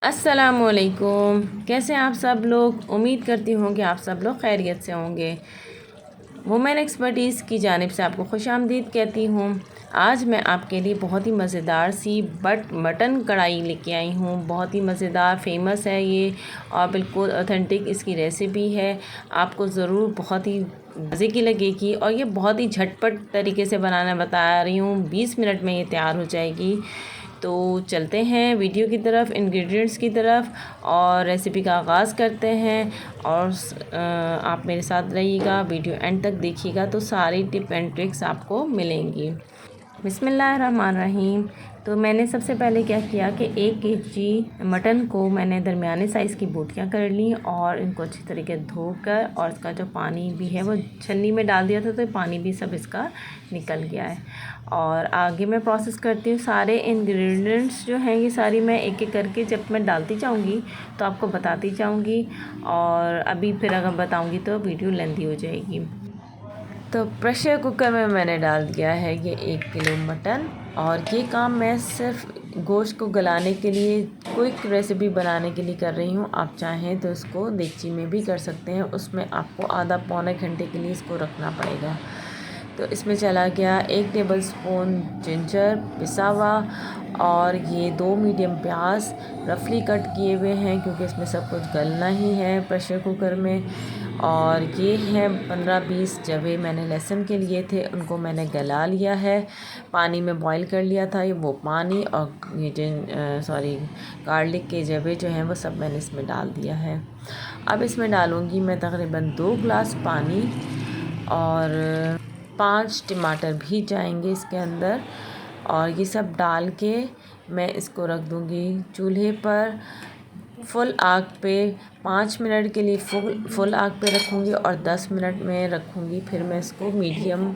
अस्सलाम वालेकुम। कैसे हैं आप सब लोग? उम्मीद करती हूँ कि आप सब लोग खैरियत से होंगे। वुमेन एक्सपर्टीज़ की जानिब से आपको खुशामदीद कहती हूँ। आज मैं आपके लिए बहुत ही मज़ेदार सी मटन कढ़ाई लेके आई हूँ। बहुत ही मज़ेदार, फेमस है ये और बिल्कुल ऑथेंटिक इसकी रेसिपी है। आपको ज़रूर बहुत ही मज़े की लगेगी और ये बहुत ही झटपट तरीके से बनाना बता रही हूँ। 20 मिनट में ये तैयार हो जाएगी। तो चलते हैं वीडियो की तरफ, इंग्रेडिएंट्स की तरफ और रेसिपी का आगाज़ करते हैं। और आप मेरे साथ रहिएगा, वीडियो एंड तक देखिएगा तो सारी टिप एंड ट्रिक्स आपको मिलेंगी। बिस्मिल्लाहिर्रहमानिर्रहीम। तो मैंने सबसे पहले क्या किया कि 1 kg मटन को मैंने दरमियाने साइज़ की बोटियाँ कर ली और इनको अच्छी तरीके धोकर और इसका जो पानी भी है वो छन्नी में डाल दिया था, तो पानी भी सब इसका निकल गया है। और आगे मैं प्रोसेस करती हूँ। सारे इंग्रेडिएंट्स जो हैं ये सारी मैं एक एक करके जब मैं डालती जाऊँगी तो आपको बताती जाऊँगी, और अभी फिर अगर बताऊँगी तो वीडियो लेंथी हो जाएगी। तो प्रेशर कुकर में मैंने डाल दिया है ये 1 किलो मटन, और ये काम मैं सिर्फ गोश्त को गलाने के लिए, क्विक रेसिपी बनाने के लिए कर रही हूँ। आप चाहें तो इसको देगची में भी कर सकते हैं, उसमें आपको आधा पौने घंटे के लिए इसको रखना पड़ेगा। तो इसमें चला गया 1 टेबलस्पून जिंजर पिसा हुआ, और ये 2 मीडियम प्याज रफली कट किए हुए हैं क्योंकि इसमें सब कुछ गलना ही है प्रेशर कुकर में। और ये है 15-20 जवे मैंने लहसुन के लिए थे, उनको मैंने गला लिया है, पानी में बॉईल कर लिया था। ये वो पानी और ये गार्लिक के जवे जो हैं वो सब मैंने इसमें डाल दिया है। अब इसमें डालूँगी मैं तकरीबन 2 गिलास पानी, और 5 टमाटर भी जाएंगे इसके अंदर, और ये सब डाल के मैं इसको रख दूँगी चूल्हे पर फुल आग पे। 5 मिनट के लिए फुल आग पे रखूँगी और 10 मिनट में रखूँगी, फिर मैं इसको मीडियम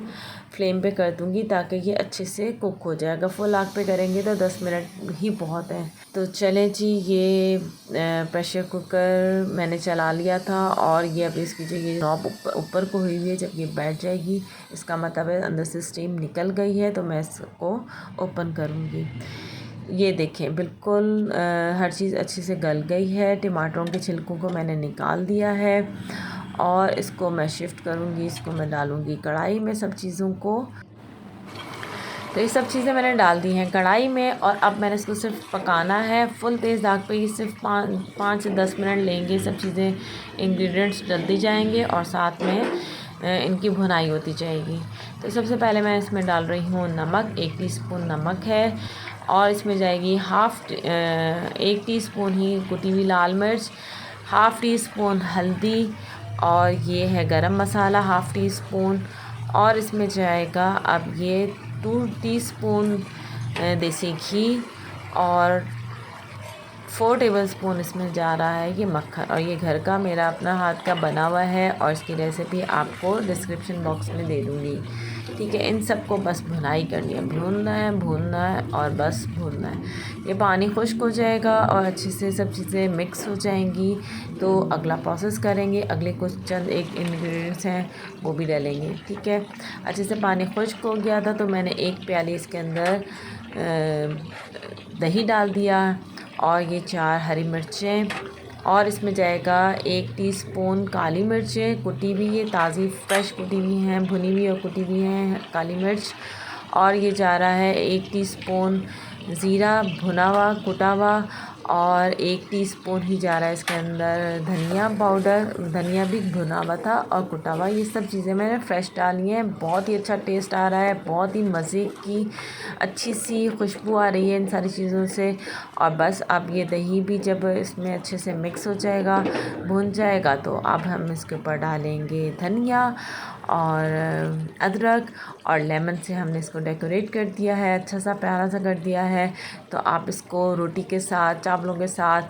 फ्लेम पे कर दूँगी ताकि ये अच्छे से कुक हो जाए। अगर फुल आग पे करेंगे तो 10 मिनट ही बहुत है। तो चलें जी, ये प्रेशर कुकर मैंने चला लिया था, और ये अब इसकी जो ये नॉब ऊपर को हुई हुई है, जब ये बैठ जाएगी इसका मतलब है अंदर से स्टीम निकल गई है, तो मैं इसको ओपन करूँगी। ये देखें बिल्कुल हर चीज़ अच्छे से गल गई है। टमाटरों के छिलकों को मैंने निकाल दिया है, और इसको मैं शिफ्ट करूँगी, इसको मैं डालूँगी कढ़ाई में सब चीज़ों को। तो ये सब चीज़ें मैंने डाल दी हैं कढ़ाई में, और अब मैंने इसको सिर्फ पकाना है फुल तेज़ आग पे। ये सिर्फ 5 से 10 मिनट लेंगे। सब चीज़ें इंग्रेडिएंट्स डलती जाएंगे और साथ में इनकी भुनाई होती जाएगी। तो सबसे पहले मैं इसमें डाल रही हूँ नमक। 1 टीस्पून नमक है, और इसमें जाएगी 1 टीस्पून ही कुटी हुई लाल मिर्च, 1/2 टीस्पून हल्दी, और ये है गरम मसाला 1/2 टीस्पून, और इसमें जाएगा अब ये 2 टीस्पून देसी घी, और 4 टेबलस्पून इसमें जा रहा है ये मक्खन, और ये घर का मेरा अपना हाथ का बना हुआ है, और इसकी रेसिपी आपको डिस्क्रिप्शन बॉक्स में दे दूँगी। ठीक है, इन सब को बस भुनाई करनी है, भूनना है और बस भूनना है। ये पानी खुश्क हो जाएगा और अच्छे से सब चीज़ें मिक्स हो जाएंगी, तो अगला प्रोसेस करेंगे। अगले कुछ चंद एक इंग्रेडिएंट्स हैं वो भी डालेंगे। ठीक है, अच्छे से पानी खुश्क हो गया था, तो मैंने 1 प्याली इसके अंदर दही डाल दिया, और ये 4 हरी मिर्चें, और इसमें जाएगा 1 टीस्पून काली मिर्चें कुटी हुई, ये ताज़ी फ्रेश कुटी हुई हैं, भुनी हुई और कुटी हुई हैं काली मिर्च। और ये जा रहा है 1 टीस्पून ज़ीरा भुना हुआ कुटा हुआ, और 1 टीस्पून ही जा रहा है इसके अंदर धनिया पाउडर, धनिया भी भुना हुआ था और कुटा हुआ। ये सब चीज़ें मैंने फ्रेश डाली हैं। बहुत ही अच्छा टेस्ट आ रहा है, बहुत ही मज़े की अच्छी सी खुशबू आ रही है इन सारी चीज़ों से। और बस अब ये दही भी जब इसमें अच्छे से मिक्स हो जाएगा, भुन जाएगा, तो अब हम इसके ऊपर डालेंगे धनिया और अदरक, और लेमन से हमने इसको डेकोरेट कर दिया है, अच्छा सा प्यारा सा कर दिया है। तो आप इसको रोटी के साथ, चावलों के साथ,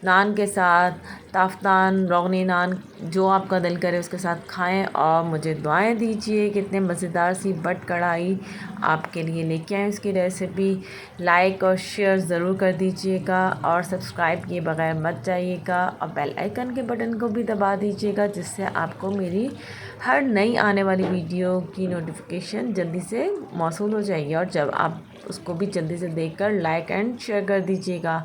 नान के साथ, ताफ्तान, रोगनी नान, जो आपका दिल करे उसके साथ खाएं, और मुझे दुआएं दीजिए। कितने मज़ेदार सी बट कढ़ाई आपके लिए लेके आए इसकी रेसिपी। लाइक और शेयर ज़रूर कर दीजिएगा, और सब्सक्राइब किए बगैर मत जाइएगा, और बेल आइकन के बटन को भी दबा दीजिएगा, जिससे आपको मेरी हर नई आने वाली वीडियो की नोटिफिकेशन जल्दी से मौसूल हो जाएगी, और जब आप उसको भी जल्दी से देखकर लाइक एंड शेयर कर दीजिएगा।